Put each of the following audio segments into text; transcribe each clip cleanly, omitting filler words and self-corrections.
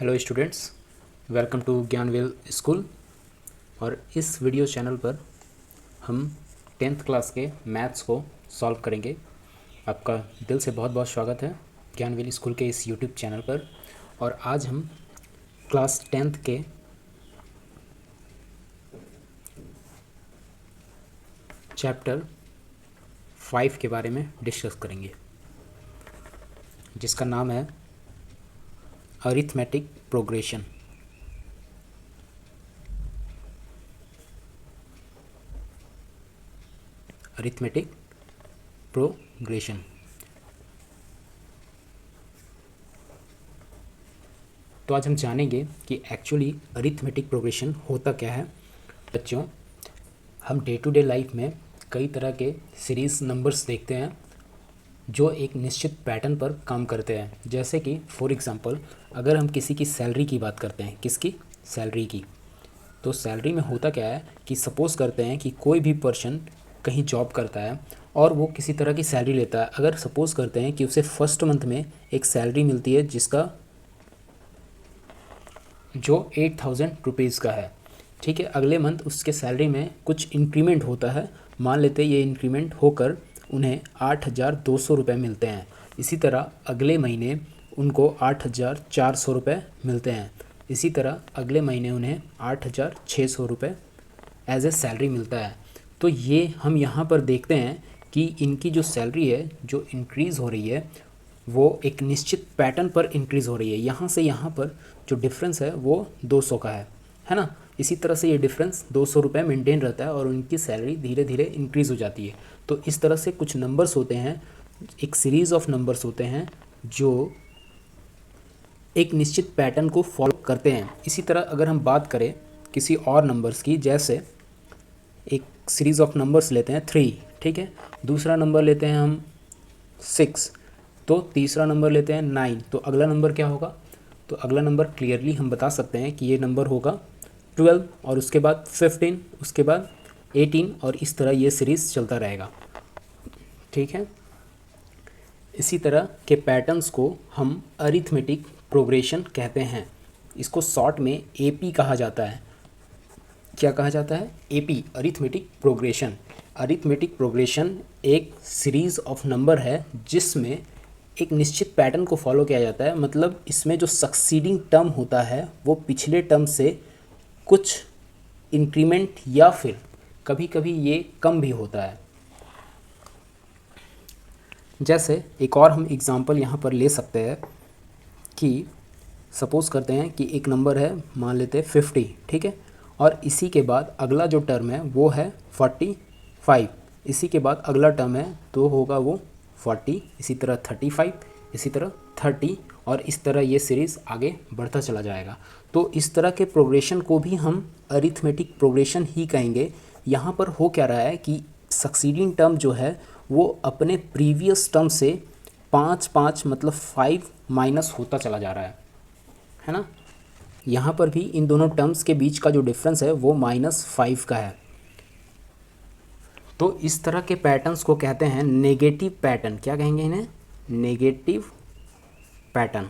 Hello students, welcome to Gyanvel school. और इस video channel पर हम 10th क्लास के मैथ्स को सॉल्व करेंगे। आपका दिल से बहुत बहुत स्वागत है ज्ञानवेल स्कूल के इस यूट्यूब चैनल पर। और आज हम क्लास 10th के चैप्टर 5 के बारे में डिस्कस करेंगे, जिसका नाम है अरिथमेटिक प्रोग्रेशन। Arithmetic progression. तो आज हम जानेंगे कि एक्चुअली अरिथमेटिक प्रोग्रेशन होता क्या है। बच्चों, हम डे टू डे लाइफ में कई तरह के सीरीज़ नंबर्स देखते हैं जो एक निश्चित पैटर्न पर काम करते हैं। जैसे कि फॉर एग्ज़ाम्पल, अगर हम किसी की सैलरी की बात करते हैं, किसकी सैलरी की, तो सैलरी में होता क्या है कि सपोज़ करते हैं कि कोई भी पर्सन कहीं जॉब करता है और वो किसी तरह की सैलरी लेता है। अगर सपोज़ करते हैं कि उसे फर्स्ट मंथ में एक सैलरी मिलती है जिसका जो 8,000 रुपीज़ का है, ठीक है। अगले मंथ उसके सैलरी में कुछ इंक्रीमेंट होता है। मान लेते हैं ये इंक्रीमेंट होकर उन्हें 8,200 रुपये मिलते हैं। इसी तरह अगले महीने उनको 8,400 रुपये मिलते हैं। इसी तरह अगले महीने उन्हें 8,600 रुपये एज ए सैलरी मिलता है। तो ये हम यहाँ पर देखते हैं कि इनकी जो सैलरी है जो इंक्रीज़ हो रही है वो एक निश्चित पैटर्न पर इंक्रीज़ हो रही है। यहाँ से यहाँ पर जो डिफरेंस है वो 200 का है ना। इसी तरह से ये डिफरेंस 200 रुपये मेंटेन रहता है और उनकी सैलरी धीरे धीरे इंक्रीज़ हो जाती है। तो इस तरह से कुछ नंबर्स होते हैं, एक सीरीज़ ऑफ नंबर्स होते हैं जो एक निश्चित पैटर्न को फॉलो करते हैं। इसी तरह अगर हम बात करें किसी और नंबर्स की, जैसे एक सीरीज़ ऑफ नंबर्स लेते हैं 3, ठीक है। दूसरा नंबर लेते हैं हम 6, तो तीसरा नंबर लेते हैं 9, तो अगला नंबर क्या होगा? तो अगला नंबर क्लियरली हम बता सकते हैं कि ये नंबर होगा 12, और उसके बाद 15, उसके बाद 18, और इस तरह ये सीरीज़ चलता रहेगा, ठीक है। इसी तरह के पैटर्न्स को हम अरिथमेटिक प्रोग्रेशन कहते हैं। इसको शॉर्ट में एपी कहा जाता है। क्या कहा जाता है? AP, arithmetic progression. Arithmetic progression एक सीरीज़ ऑफ नंबर है जिसमें एक निश्चित पैटर्न को फॉलो किया जाता है। मतलब इसमें जो सक्सीडिंग टर्म होता है वो पिछले टर्म से कुछ इंक्रीमेंट या फिर कभी कभी ये कम भी होता है। जैसे एक और हम एग्ज़ाम्पल यहाँ पर ले सकते हैं कि सपोज़ करते हैं कि एक नंबर है, मान लेते हैं 50, ठीक है। और इसी के बाद अगला जो टर्म है वो है 45। इसी के बाद अगला टर्म है तो होगा वो 40, इसी तरह 35, इसी तरह 30, और इस तरह ये सीरीज़ आगे बढ़ता चला जाएगा। तो इस तरह के प्रोग्रेशन को भी हम अरिथमेटिक प्रोग्रेशन ही कहेंगे। यहाँ पर हो क्या रहा है कि सक्सीडिंग टर्म जो है वो अपने प्रीवियस टर्म से 5 मतलब 5 माइनस होता चला जा रहा है ना। यहाँ पर भी इन दोनों टर्म्स के बीच का जो डिफरेंस है वो -5 का है। तो इस तरह के पैटर्न्स को कहते हैं नेगेटिव पैटर्न। क्या कहेंगे इन्हें? Negative pattern.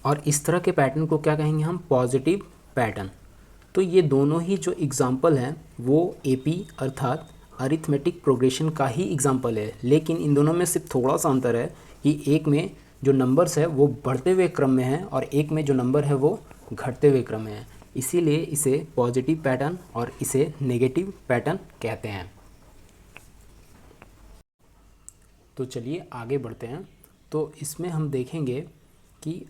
और इस तरह के पैटर्न को क्या कहेंगे हम? Positive pattern. तो ये दोनों ही जो एग्जाम्पल हैं वो एपी अर्थात अरिथमेटिक प्रोग्रेशन का ही एग्जाम्पल है। लेकिन इन दोनों में सिर्फ थोड़ा सा अंतर है कि एक में जो नंबर्स है वो बढ़ते हुए क्रम में है और एक में जो नंबर है वो घटते हुए क्रम में है। इसीलिए इसे पॉजिटिव पैटर्न और इसे नेगेटिव पैटर्न कहते हैं। तो चलिए आगे बढ़ते हैं। तो इसमें हम देखेंगे कि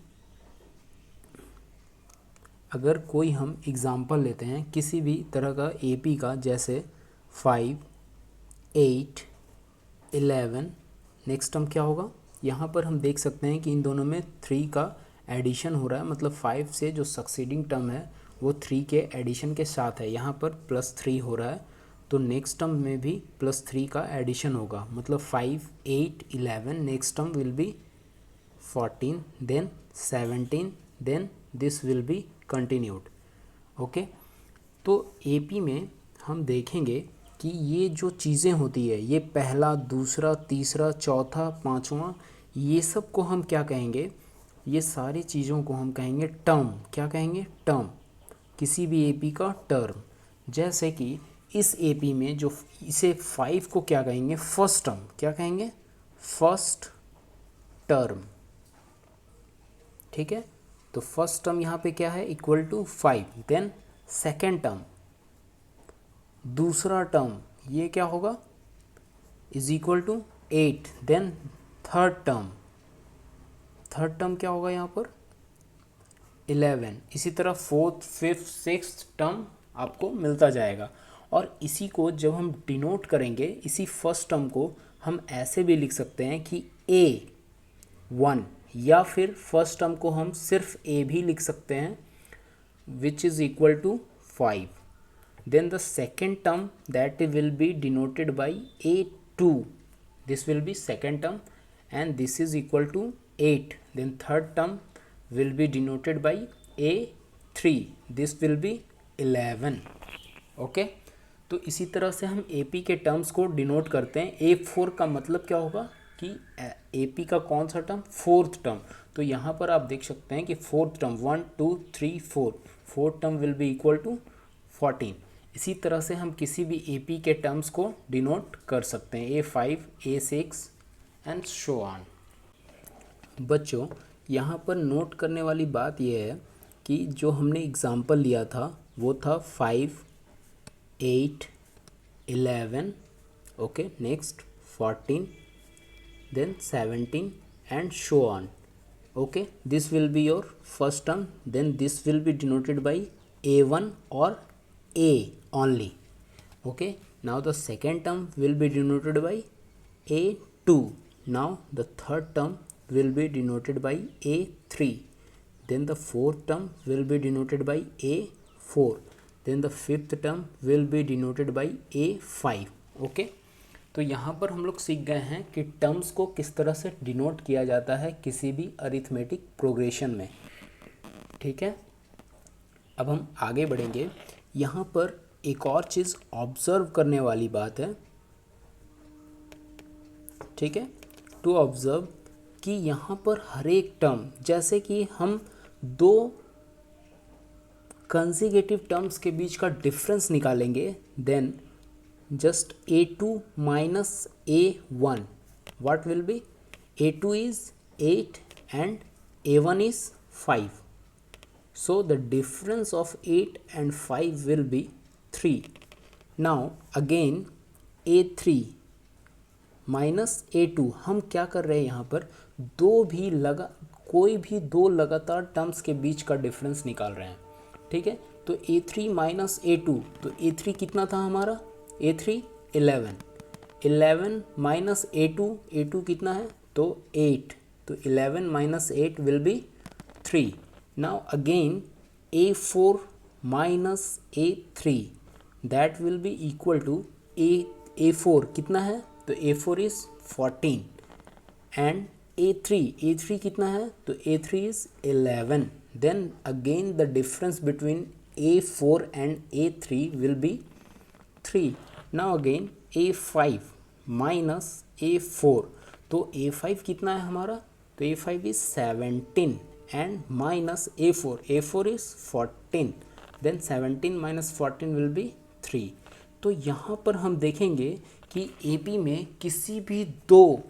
अगर कोई हम एग्ज़ाम्पल लेते हैं किसी भी तरह का एपी का, जैसे 5, 8, 11, नेक्स्ट टर्म क्या होगा? यहाँ पर हम देख सकते हैं कि इन दोनों में 3 का एडिशन हो रहा है। मतलब 5 से जो सक्सीडिंग टर्म है वो 3 के एडिशन के साथ है। यहाँ पर +3 हो रहा है, तो नेक्स्ट टर्म में भी +3 का एडिशन होगा। मतलब 5, 8, 11, next term will be 14, then 17, then this will be continued. Okay, तो एपी में हम देखेंगे कि ये जो चीज़ें होती है ये पहला, दूसरा, तीसरा, चौथा, पांचवा, ये सब को हम क्या कहेंगे, ये सारी चीज़ों को हम कहेंगे टर्म। क्या कहेंगे, टर्म, किसी भी एपी का टर्म। जैसे कि इस एपी में जो इसे 5 को क्या कहेंगे, फर्स्ट टर्म। क्या कहेंगे, फर्स्ट टर्म। ठीक है, तो फर्स्ट टर्म यहाँ पे क्या है, equal to 5। Then second term, दूसरा टर्म, ये क्या होगा, is equal to 8। Then third term, third term क्या होगा यहाँ पर, 11। इसी तरह फोर्थ, फिफ्थ, सिक्स्थ टर्म आपको मिलता जाएगा। और इसी को जब हम डिनोट करेंगे, इसी फर्स्ट टर्म को हम ऐसे भी लिख सकते हैं कि A1, या फिर फर्स्ट टर्म को हम सिर्फ A भी लिख सकते हैं, which is equal to 5। Then the second term that will be denoted by A2, this will be second term and this is equal to 8. Then third term will be denoted by A3, this will be 11. Okay, तो इसी तरह से हम AP के terms को denote करते हैं। A4 का मतलब क्या होगा कि AP का कौन सा टर्म, फोर्थ टर्म। तो यहाँ पर आप देख सकते हैं कि fourth term 1 2 3 4, fourth term will be equal to 14। इसी तरह से हम किसी भी AP के टर्म्स को डिनोट कर सकते हैं, A5, A6 and so on. बच्चों, यहाँ पर नोट करने वाली बात यह है कि जो हमने एग्ज़ाम्पल लिया था वो था 5, 8, 11, okay, next 14, then 17 and so on. Okay, this will be your first term, then this will be denoted by A1 or A only. Okay, now the second term will be denoted by A2. Now the third term will be denoted by A3. Then the fourth term will be denoted by A4. Then the fifth term will be denoted by A5. Okay, तो यहाँ पर हम लोग सीख गए हैं कि terms को किस तरह से डिनोट किया जाता है किसी भी अरिथमेटिक प्रोग्रेशन में। ठीक है, अब हम आगे बढ़ेंगे। यहाँ पर एक और चीज़ ऑब्ज़र्व करने वाली बात है। ठीक है, टू ऑब्ज़र्व कि यहाँ पर हर एक टर्म, जैसे कि हम दो कंसेक्यूटिव टर्म्स के बीच का डिफरेंस निकालेंगे, then just A2 minus A1, what will be, A2 is 8 and A1 is 5, so the difference of 8 and 5 will be 3. Now again A3 minus A2, हम क्या कर रहे हैं यहाँ पर, कोई भी दो लगातार टर्म्स के बीच का डिफरेंस निकाल रहे हैं। ठीक है, तो A3 माइनस A2, तो A3 कितना था हमारा, A3 11, 11 माइनस A2 कितना है, तो 8, तो 11 minus 8 will be 3. Now again A4 minus A3, that will be equal to A4 कितना है, तो A4 इज़ 14 एंड A3 कितना है, तो A3 is 11. Then again the difference between A4 and A3 will be 3. Now again A5 minus A4, तो A5 कितना है हमारा, तो A5 is 17 and minus A4 is 14, then 17 minus 14 will be 3. तो यहाँ पर हम देखेंगे कि AP में किसी भी दो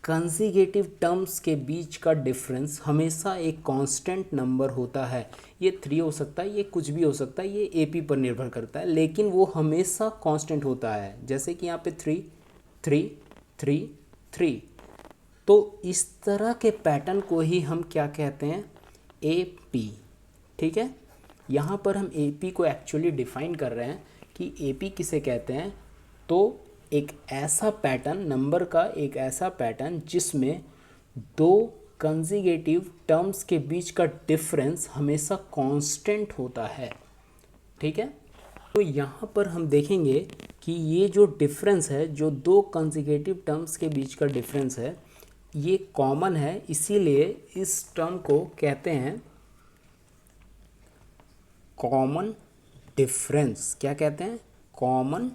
कंसेक्यूटिव टर्म्स के बीच का डिफरेंस हमेशा एक कांस्टेंट नंबर होता है। ये 3 हो सकता है, ये कुछ भी हो सकता है, ये AP पर निर्भर करता है, लेकिन वो हमेशा कांस्टेंट होता है। जैसे कि यहाँ पे 3 3 3 3, तो इस तरह के पैटर्न को ही हम क्या कहते हैं, AP। ठीक है, यहाँ पर हम AP को एक्चुअली डिफाइन कर रहे हैं कि AP किसे कहते हैं, तो एक ऐसा पैटर्न, नंबर का एक ऐसा पैटर्न जिसमें दो कंसेक्यूटिव टर्म्स के बीच का डिफरेंस हमेशा कांस्टेंट होता है। ठीक है, तो यहाँ पर हम देखेंगे कि ये जो डिफरेंस है, जो दो कंसेक्यूटिव टर्म्स के बीच का डिफरेंस है, ये कॉमन है, इसीलिए इस टर्म को कहते हैं कॉमन डिफरेंस। क्या कहते हैं, कॉमन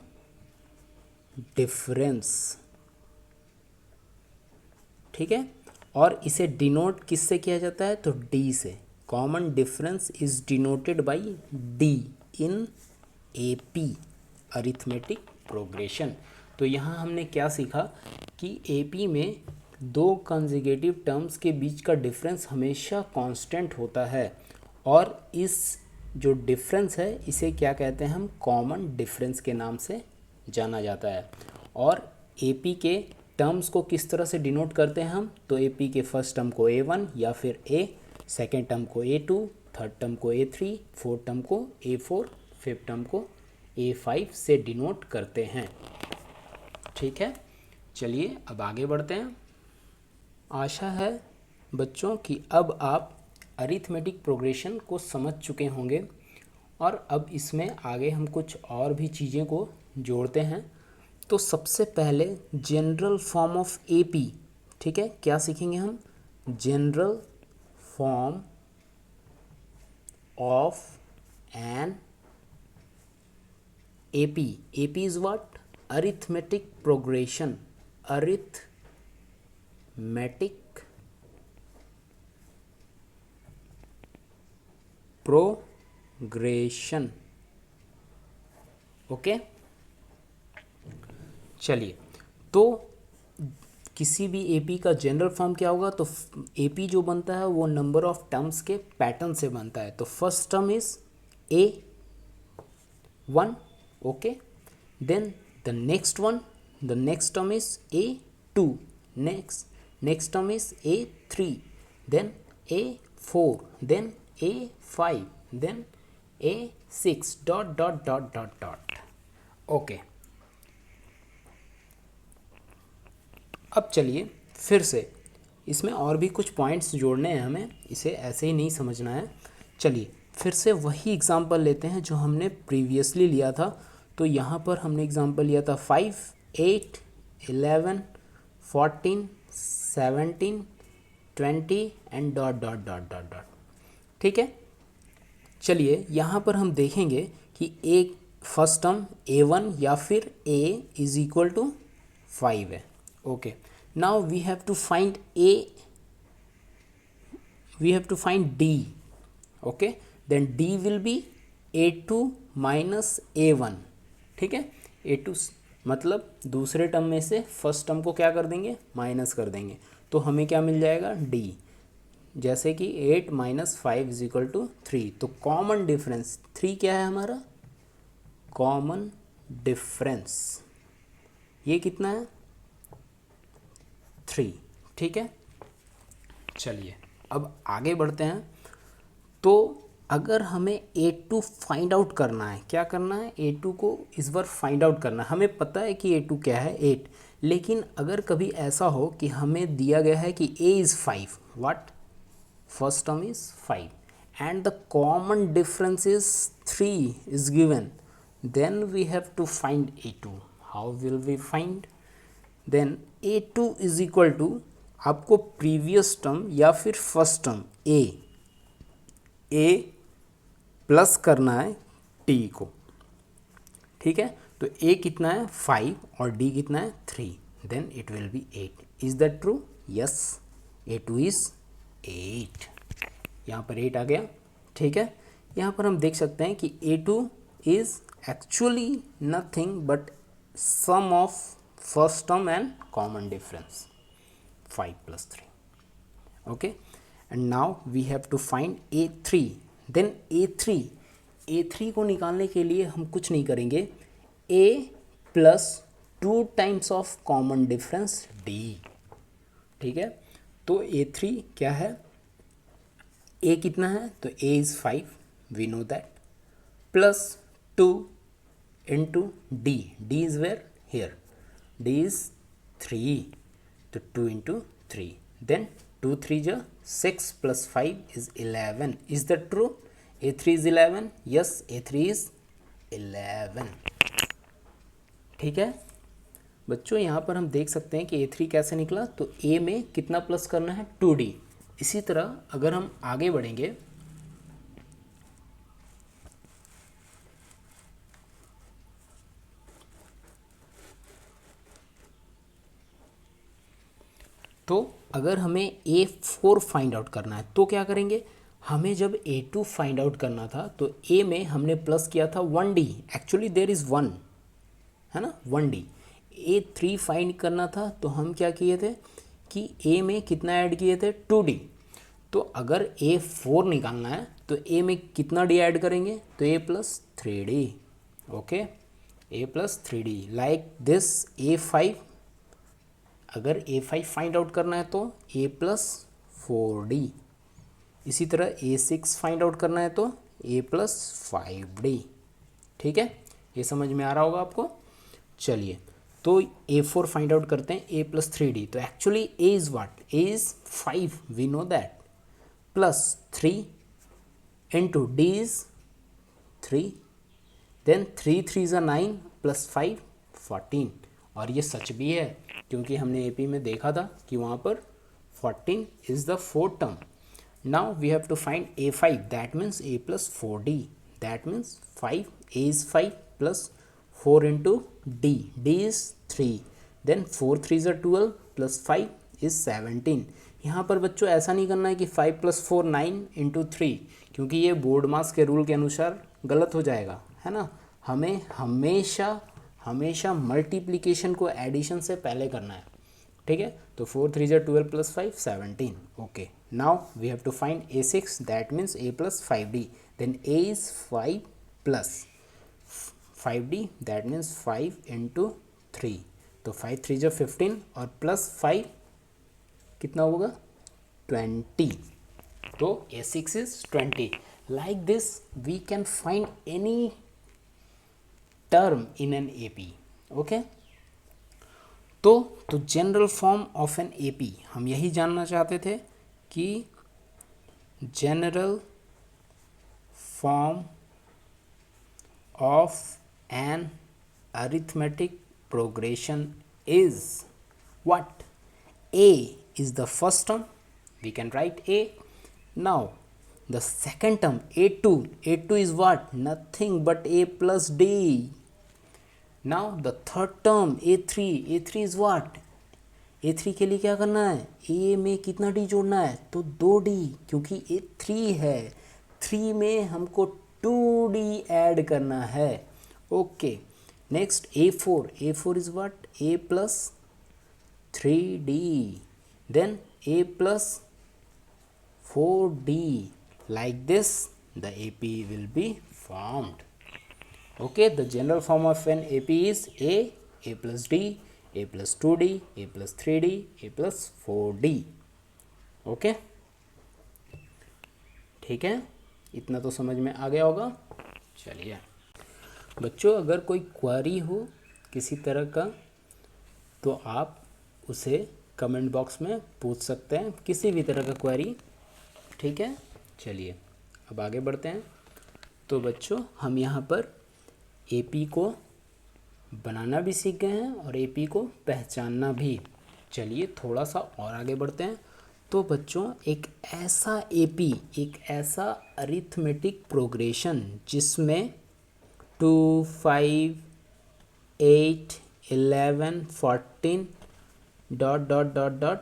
डिफरेंस। ठीक है, और इसे डिनोट किससे किया जाता है, तो डी से। Common difference is denoted by D in AP, arithmetic progression. तो यहाँ हमने क्या सीखा कि एपी में दो कंसेक्यूटिव टर्म्स के बीच का डिफरेंस हमेशा कांस्टेंट होता है, और इस जो डिफरेंस है इसे क्या कहते हैं, हम कॉमन डिफरेंस के नाम से जाना जाता है। और एपी के टर्म्स को किस तरह से डिनोट करते हैं हम, तो एपी के फर्स्ट टर्म को A1 या फिर ए, सेकेंड टर्म को A2, थर्ड टर्म को A3, फोर्थ टर्म को A4, फिफ्थ टर्म को A5 से डिनोट करते हैं। ठीक है, चलिए अब आगे बढ़ते हैं। आशा है बच्चों कि अब आप अरिथमेटिक प्रोग्रेशन को समझ चुके होंगे, और अब इसमें आगे हम कुछ और भी चीज़ें को जोड़ते हैं। तो सबसे पहले जनरल फॉर्म ऑफ एपी, ठीक है, क्या सीखेंगे हम, general form of an AP. AP is what, arithmetic progression, arithmetic progression. Okay, चलिए, तो किसी भी एपी का जनरल फॉर्म क्या होगा, तो एपी जो बनता है वो नंबर ऑफ टर्म्स के पैटर्न से बनता है। तो first term is A1, okay, then the next term is A2, next term is A3, then A4, then A5, then A6, dot dot dot dot dot. Okay, अब चलिए फिर से इसमें और भी कुछ पॉइंट्स जोड़ने हैं हमें, इसे ऐसे ही नहीं समझना है। चलिए फिर से वही एग्जांपल लेते हैं जो हमने प्रीवियसली लिया था। तो यहाँ पर हमने एग्जांपल लिया था 5, 8, 11, 14, 17, 20 and dot dot dot dot dot. ठीक है, चलिए यहाँ पर हम देखेंगे कि एक फर्स्ट टर्म A1 या फिर A इज इक्वल टू 5 है। Okay, now we have to find D, okay, then D will be A2 minus A1। ठीक है, A2 मतलब दूसरे टर्म में से फर्स्ट टर्म को क्या कर देंगे, माइनस कर देंगे, तो हमें क्या मिल जाएगा, D। जैसे कि 8 माइनस 5 इज इक्वल टू 3। तो कॉमन डिफरेंस 3 क्या है हमारा, कॉमन डिफरेंस ये कितना है, 3। ठीक है, चलिए अब आगे बढ़ते हैं। तो अगर हमें A2 फाइंड आउट करना है, क्या करना है, A2 को इस बार फाइंड आउट करना है। हमें पता है कि A2 क्या है, 8, लेकिन अगर कभी ऐसा हो कि हमें दिया गया है कि A is 5, what, first term is 5 and the common difference is 3 is given, then we have to find A2. How will we find? Then A2 is equal to, आपको प्रीवियस टर्म या फिर फर्स्ट टर्म A प्लस करना है T को। ठीक है, तो A कितना है 5 और D कितना है 3, then it will be 8। Is that true, yes, A2 is 8, यहाँ पर 8 आ गया। ठीक है, यहाँ पर हम देख सकते हैं कि A2 is actually nothing but sum of first term and common difference 5 plus 3, okay, and now we have to find A3. then A3 को निकालने के लिए हम कुछ नहीं करेंगे, A plus 2 times of common difference D। ठीक है, तो A3 क्या है, A कितना है, तो A is 5, we know that, plus 2 into D is where, here D is 3, तो 2 इंटू 3, देन 2 3 जा 6 plus 5 is 11। Is that true, A3 is 11, yes, A3 is 11। ठीक है बच्चों, यहाँ पर हम देख सकते हैं कि A3 कैसे निकला, तो A में कितना प्लस करना है, 2D। इसी तरह अगर हम आगे बढ़ेंगे, तो अगर हमें A4 फाइंड आउट करना है तो क्या करेंगे, हमें जब A2 फाइंड आउट करना था तो A में हमने प्लस किया था 1D, एक्चुअली देयर इज़ 1, है ना, 1D। A3 फाइंड करना था तो हम क्या किए थे कि A में कितना ऐड किए थे, 2D। तो अगर A4 निकालना है तो A में कितना D ऐड करेंगे, तो A plus 3D। Okay, A plus 3D like this. A5, अगर A5 फाइंड आउट करना है तो A प्लस 4D। इसी तरह A6 फाइंड आउट करना है तो A प्लस 5D। ठीक है, ये समझ में आ रहा होगा आपको। चलिए, तो A4 फाइंड आउट करते हैं, A प्लस 3D। तो actually A is what, A is 5, we know that, plus 3 into D is 3, then 3 3 ज़ा 9 प्लस 5 14। और ये सच भी है क्योंकि हमने AP में देखा था कि वहाँ पर 14 is the fourth term. Now we have to find A5, that means A plus 4D, that means 5, A is 5 plus 4 into D, D is 3, then 4 3 ज़ा 12 प्लस 5 इज़ 17। यहाँ पर बच्चों ऐसा नहीं करना है कि 5 प्लस 4 9 इंटू 3, क्योंकि ये बोर्ड मास के रूल के अनुसार गलत हो जाएगा, है ना। हमें हमेशा हमेशा मल्टीप्लिकेशन को एडिशन से पहले करना है, ठीक है। तो 4 3 ज़ा 12 plus 5 17। Okay, now we have to find A6, that means A plus 5D, then A is 5 plus 5D, that means 5 into 3। तो 5 3 ज़ा 15 और प्लस 5 कितना होगा, 20। तो A6 is 20। Like this we can find any term in an AP। Okay, तो general form of an AP हम यही जानना चाहते थे कि general form of an arithmetic progression is what? A is the first term, we can write A. Now the second term A2, A2 is what? Nothing but A plus D. Now the third term A3, A3 is what? A3 के लिए क्या करना है, A में कितना D जोड़ना है, तो 2D, क्योंकि A3 है, 3 में हमको 2D ऐड करना है। Okay, next A4, A4 is what? A plus 3D, then A plus 4D. Like this the AP will be formed. Okay, the general form of an AP is A plus D, A plus 2D, A plus 3D, A plus 4D. Okay, ठीक है, इतना तो समझ में आ गया होगा। चलिए बच्चों, अगर कोई क्वेरी हो किसी तरह का तो आप उसे कमेंट बॉक्स में पूछ सकते हैं, किसी भी तरह का क्वेरी, ठीक है। चलिए अब आगे बढ़ते हैं। तो बच्चों, हम यहाँ पर AP को बनाना भी सीख गए हैं और AP को पहचानना भी। चलिए थोड़ा सा और आगे बढ़ते हैं। तो बच्चों, एक ऐसा AP, एक ऐसा अरिथमेटिक प्रोग्रेशन जिसमें 2 5 8 11 14 डॉट डॉट डॉट डॉट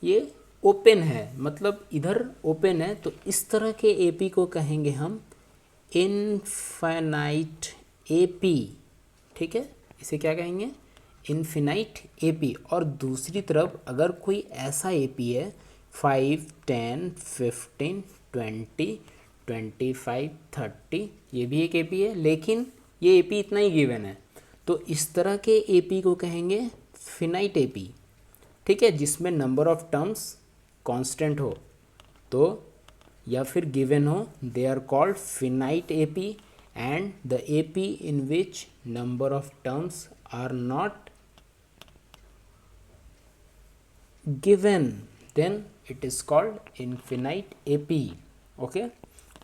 ये ओपन है, मतलब इधर ओपन है, तो इस तरह के AP को कहेंगे हम इनफाइनाइट AP, ठीक है। इसे क्या कहेंगे, इनफिनाइट AP। और दूसरी तरफ अगर कोई ऐसा AP है 5 10 15 20 25 30, ये भी एक AP है, लेकिन ये AP इतना ही गिवन है, तो इस तरह के AP को कहेंगे फिनाइट AP, ठीक है, जिसमें नंबर ऑफ टर्म्स कांस्टेंट हो तो या फिर गिवन हो, they are called finite AP। And the AP in which number of terms are not given, then it is called infinite AP। Okay,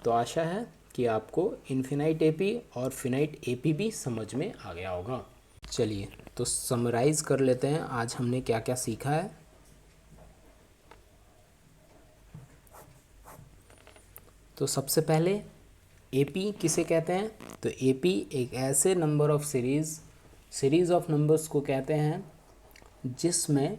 तो आशा है कि आपको इनफिनाइट AP और फिनाइट AP भी समझ में आ गया होगा। चलिए तो समराइज़ कर लेते हैं आज हमने क्या क्या सीखा है। तो सबसे पहले AP किसे कहते हैं, तो AP एक ऐसे number of series of numbers को कहते हैं जिसमें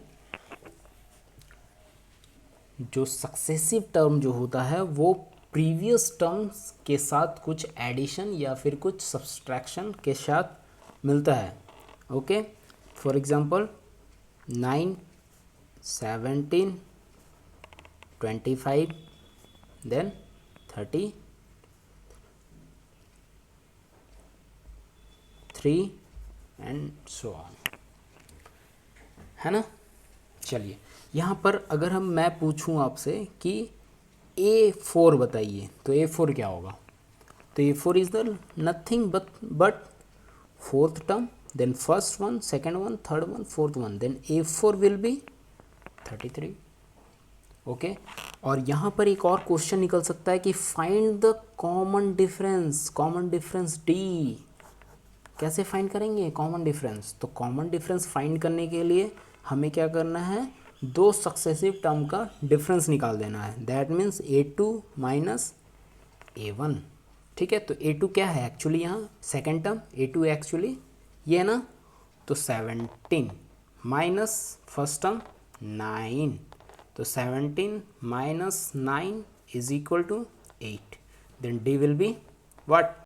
जो सक्सेसिव टर्म जो होता है वो प्रीवियस टर्म्स के साथ कुछ एडिशन या फिर कुछ सब्सट्रैक्शन के साथ मिलता है। Okay, for example 9, 17, 25, then 33 and so on, है ना। चलिए यहाँ पर अगर मैं पूछूं आपसे कि A4 बताइए, तो A4 क्या होगा? तो A4 is the nothing but fourth term, then first one, second one, third one, fourth one, then A4 will be 33। Okay, और यहाँ पर एक और क्वेश्चन निकल सकता है कि find the common difference D। कैसे फाइंड करेंगे कॉमन डिफरेंस? तो कॉमन डिफरेंस फाइंड करने के लिए हमें क्या करना है, दो सक्सेसिव टर्म का डिफरेंस निकाल देना है। That means A2 minus A1। ठीक है, तो A2 क्या है एक्चुअली, यहाँ सेकेंड टर्म A2 एक्चुअली ये है ना, तो 17 माइनस फर्स्ट टर्म 9, तो 17 minus 9 is equal to 8, then D will be what?